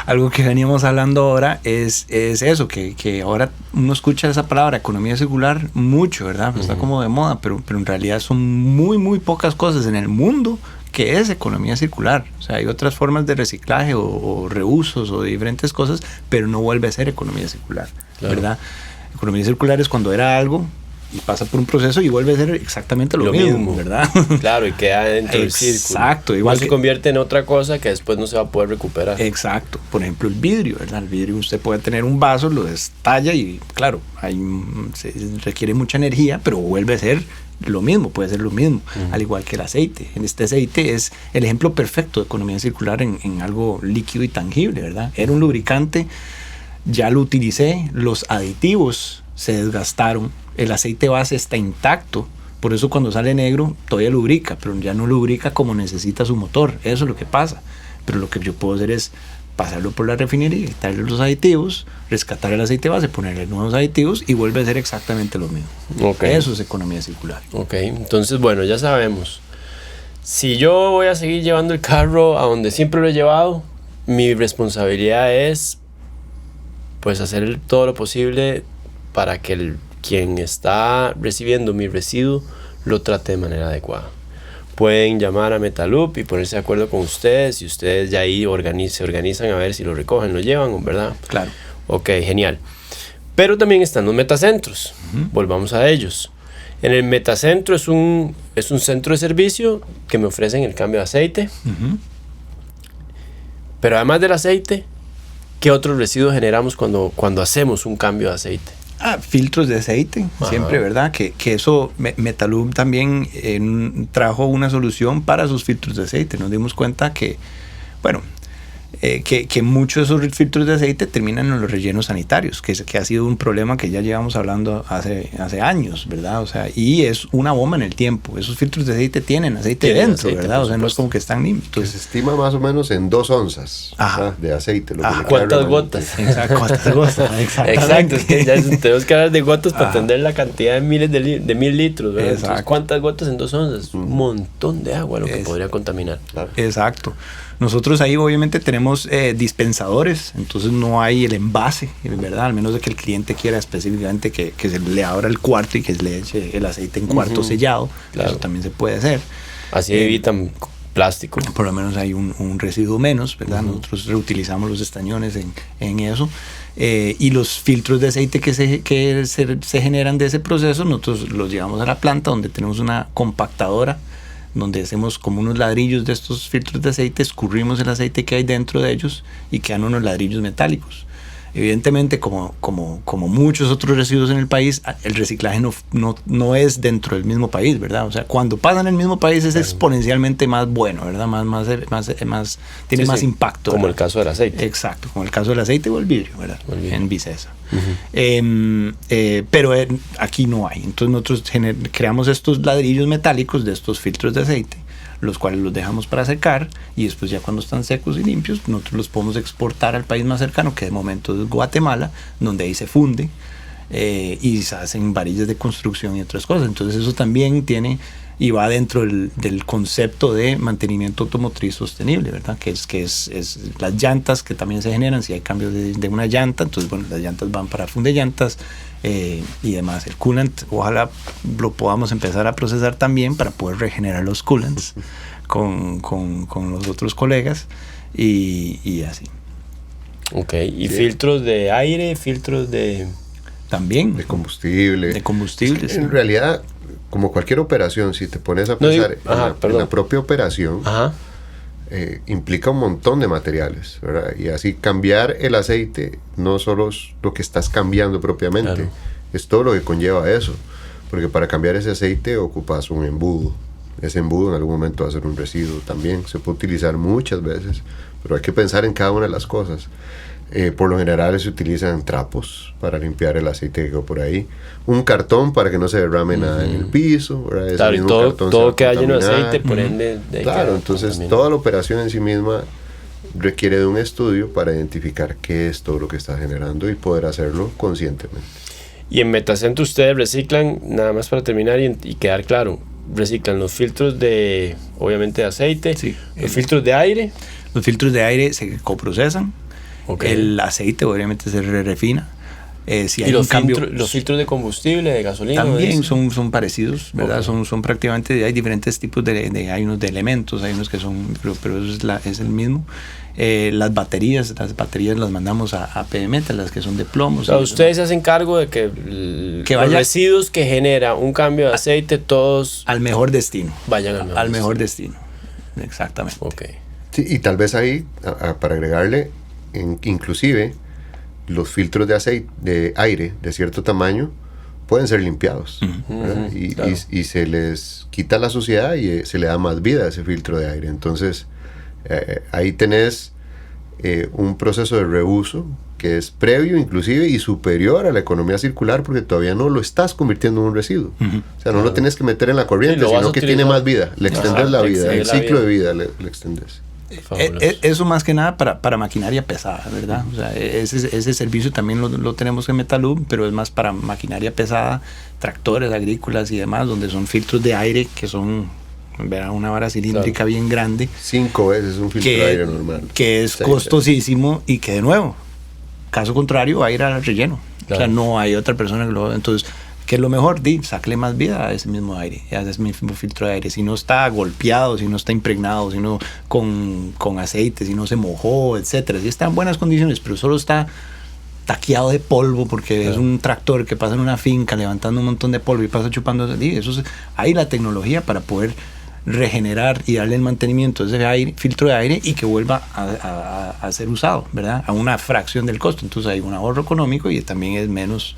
algo que veníamos hablando ahora es eso, que ahora uno escucha esa palabra economía circular mucho, ¿verdad? Está como de moda, pero en realidad son muy, muy pocas cosas en el mundo que es economía circular. O sea, hay otras formas de reciclaje o reusos o diferentes cosas, pero no vuelve a ser economía circular, ¿verdad? Economía circular es cuando era algo y pasa por un proceso y vuelve a ser exactamente lo mismo, ¿verdad? Claro, y queda dentro del círculo. Exacto. Igual no se convierte en otra cosa que después no se va a poder recuperar. Exacto. Por ejemplo, el vidrio, ¿verdad? El vidrio, usted puede tener un vaso, lo estalla y claro, se requiere mucha energía, pero vuelve a ser lo mismo, puede ser lo mismo, al igual que el aceite. Este aceite es el ejemplo perfecto de economía circular en algo líquido y tangible, ¿verdad? Era un lubricante, ya lo utilicé, los aditivos se desgastaron, el aceite base está intacto, por eso cuando sale negro todavía lubrica, pero ya no lubrica como necesita su motor, eso es lo que pasa. Pero lo que yo puedo hacer es pasarlo por la refinería, quitarle los aditivos, rescatar el aceite base, ponerle nuevos aditivos y vuelve a ser exactamente lo mismo. Okay. Eso es economía circular. Ok, entonces bueno, ya sabemos. Si yo voy a seguir llevando el carro a donde siempre lo he llevado, mi responsabilidad es pues hacer todo lo posible para que quien está recibiendo mi residuo lo trate de manera adecuada. Pueden llamar a Metaloop y ponerse de acuerdo con ustedes y ustedes ya ahí se organizan a ver si lo recogen, lo llevan, ¿verdad? Claro. Ok, genial. Pero también están los metacentros. Volvamos a ellos. En el metacentro es un centro de servicio que me ofrecen el cambio de aceite. Pero además del aceite, ¿qué otros residuos generamos cuando hacemos un cambio de aceite? Filtros de aceite, siempre, ¿verdad? Que eso, Metaloop también trajo una solución para sus filtros de aceite. Nos dimos cuenta que, bueno, que muchos de esos filtros de aceite terminan en los rellenos sanitarios, que ha sido un problema que ya llevamos hablando hace años, ¿verdad? O sea, y es una bomba en el tiempo. Esos filtros de aceite tienen aceite dentro, aceite, ¿verdad? O sea, no es como que están limpios. Que se estima más o menos en 2 onzas de aceite. ¿Cuántas gotas? Exacto, ¿cuántas gotas? Exacto, es que ya tenemos que hablar de gotas para entender la cantidad de miles de 1000 litros, ¿verdad? Entonces, ¿cuántas gotas en 2 onzas? Un montón de agua lo que podría contaminar. Claro. Exacto. Nosotros ahí obviamente tenemos dispensadores, entonces no hay el envase, ¿verdad? Al menos de que el cliente quiera específicamente que se le abra el cuarto y que se le eche el aceite en cuarto sellado. Claro. Eso también se puede hacer. Así evitan plástico. Por lo menos hay un residuo menos, ¿verdad? Nosotros reutilizamos los estañones en eso. Y los filtros de aceite que se generan de ese proceso, nosotros los llevamos a la planta donde tenemos una compactadora, donde hacemos como unos ladrillos de estos filtros de aceite, escurrimos el aceite que hay dentro de ellos y quedan unos ladrillos metálicos. Evidentemente, como muchos otros residuos en el país, el reciclaje no es dentro del mismo país, ¿verdad? O sea, cuando pasa en el mismo país es exponencialmente más bueno, ¿verdad? Tiene más impacto. Como ¿verdad? El caso del aceite. Exacto, como el caso del aceite o el vidrio, ¿verdad? En Vicesa. Pero aquí no hay. Entonces nosotros creamos estos ladrillos metálicos de estos filtros de aceite, los cuales los dejamos para secar y después ya cuando están secos y limpios nosotros los podemos exportar al país más cercano, que de momento es Guatemala, donde ahí se funde y se hacen varillas de construcción y otras cosas. Entonces eso también tiene y va dentro del concepto de mantenimiento automotriz sostenible, ¿verdad? Que es las llantas que también se generan, si hay cambios de una llanta, entonces bueno, las llantas van para funde llantas y demás. El coolant, ojalá lo podamos empezar a procesar también para poder regenerar los coolants con los otros colegas y así. Ok, y filtros de aire, filtros de... También. De combustible. De combustible, es que en realidad, como cualquier operación, si te pones a pensar en la propia operación, implica un montón de materiales, ¿verdad? Y así cambiar el aceite no solo es lo que estás cambiando propiamente, es todo lo que conlleva eso. Porque para cambiar ese aceite ocupas un embudo. Ese embudo en algún momento va a ser un residuo también. Se puede utilizar muchas veces, pero hay que pensar en cada una de las cosas. Por lo general se utilizan trapos para limpiar el aceite que quedó por ahí, un cartón para que no se derrame nada en el piso, ¿verdad? Claro, y todo queda lleno de aceite, por ende claro, entonces toda la operación en sí misma requiere de un estudio para identificar qué es todo lo que está generando y poder hacerlo conscientemente. Y en Metacentro ustedes reciclan, nada más para terminar y quedar claro, reciclan los filtros de, obviamente, de aceite, los filtros de aire. Los filtros de aire se coprocesan. Okay. El aceite obviamente se refina. Si ¿Y hay un los, cambio, los filtros de combustible, de gasolina? también son parecidos, ¿verdad? Okay. Son prácticamente, hay diferentes tipos hay unos de elementos, hay unos que son, pero eso es el mismo. Las baterías las mandamos a PM, las que son de plomo. O sea, ustedes se hacen cargo de que, los residuos que genera un cambio de aceite, todos al mejor destino. Vayan al mejor destino. Exactamente. Okay. Sí, y tal vez ahí, para agregarle, inclusive los filtros de aceite, de aire de cierto tamaño pueden ser limpiados, ¿verdad? Claro. Y se les quita la suciedad y se le da más vida a ese filtro de aire. Entonces ahí tenés un proceso de reuso que es previo inclusive y superior a la economía circular, porque todavía no lo estás convirtiendo en un residuo. O sea, no lo tienes que meter en la corriente, sino que tiene más vida. Le extendes la vida, el ciclo de vida le extendes. Eso más que nada para maquinaria pesada, ¿verdad? O sea, ese servicio también lo tenemos en Metalub, pero es más para maquinaria pesada, tractores agrícolas y demás, donde son filtros de aire que son, ¿verdad?, una vara cilíndrica bien grande. 5 veces un filtro de aire normal. Que es costosísimo y que, de nuevo, caso contrario, va a ir al relleno. Claro. O sea, no hay otra persona que lo... Entonces, ¿qué es lo mejor? Sácale más vida a ese mismo aire, a ese mismo filtro de aire. Si no está golpeado, si no está impregnado, si no con aceite, si no se mojó, etcétera. Si está en buenas condiciones, pero solo está taqueado de polvo porque es un tractor que pasa en una finca levantando un montón de polvo y pasa chupando. Hay la tecnología para poder regenerar y darle el mantenimiento a ese aire, filtro de aire, y que vuelva a ser usado, ¿verdad? A una fracción del costo. Entonces hay un ahorro económico y también es menos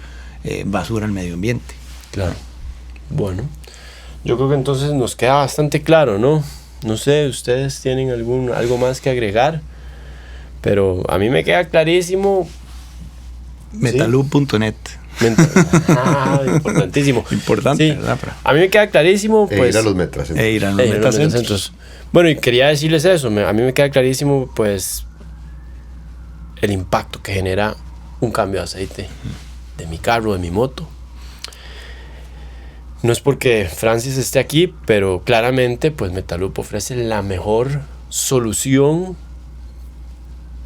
basura al medio ambiente. Claro. Bueno, yo creo que entonces nos queda bastante claro, ¿no? No sé, ustedes tienen algo más que agregar, pero a mí me queda clarísimo. Metalub.net. Importantísimo. Importante, sí. ¿verdad? A mí me queda clarísimo, pues, ir a los Metracentros. Ir a los Metracentros. Bueno, y quería decirles eso. A mí me queda clarísimo, pues, el impacto que genera un cambio de aceite de mi carro, de mi moto. No es porque Francis esté aquí, pero claramente, pues, Metalub ofrece la mejor solución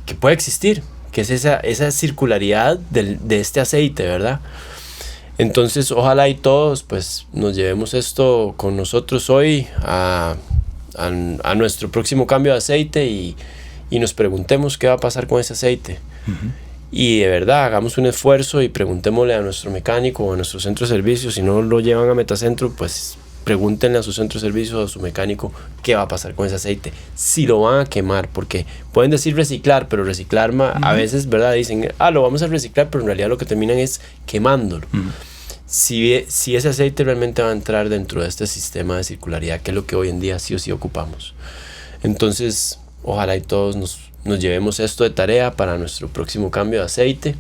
que puede existir, que es esa circularidad de este aceite, ¿verdad? Entonces, ojalá y todos, pues, nos llevemos esto con nosotros hoy a nuestro próximo cambio de aceite y nos preguntemos qué va a pasar con ese aceite. Y de verdad, hagamos un esfuerzo y preguntémosle a nuestro mecánico o a nuestro centro de servicio. Si no lo llevan a Metacentro, pues pregúntenle a su centro de servicio o a su mecánico qué va a pasar con ese aceite, si lo van a quemar, porque pueden decir reciclar, pero reciclar a veces, ¿verdad? Dicen, lo vamos a reciclar, pero en realidad lo que terminan es quemándolo. Si ese aceite realmente va a entrar dentro de este sistema de circularidad, que es lo que hoy en día sí o sí ocupamos. Entonces, ojalá y todos nos llevemos esto de tarea para nuestro próximo cambio de aceite.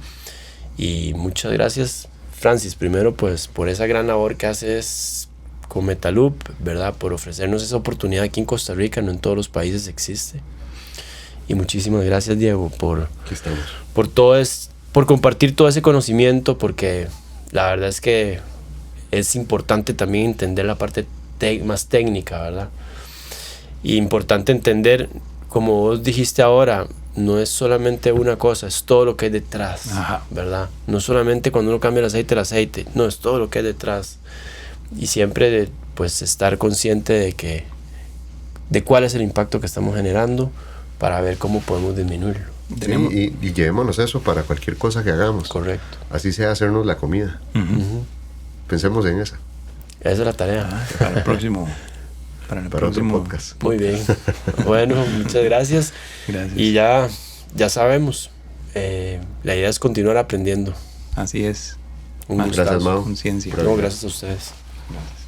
Y muchas gracias, Francis, primero pues por esa gran labor que haces con Metalub, ¿verdad? Por ofrecernos esa oportunidad aquí en Costa Rica, no en todos los países existe. Y muchísimas gracias, Diego, por compartir todo ese conocimiento, porque la verdad es que es importante también entender la parte más técnica, ¿verdad? Y importante entender, como vos dijiste ahora, no es solamente una cosa, es todo lo que hay detrás, ¿verdad? No solamente cuando uno cambia el aceite, no, es todo lo que hay detrás. Y siempre, pues, estar consciente de cuál es el impacto que estamos generando para ver cómo podemos disminuirlo. Sí, y llevémonos eso para cualquier cosa que hagamos. Correcto. Así sea hacernos la comida. Pensemos en esa. Esa es la tarea. Para el próximo... Para otro podcast. Muy bien. Bueno, muchas gracias. Gracias. Y ya sabemos, la idea es continuar aprendiendo. Así es. Gracias, Mau. Conciencia. No, gracias a ustedes. Gracias.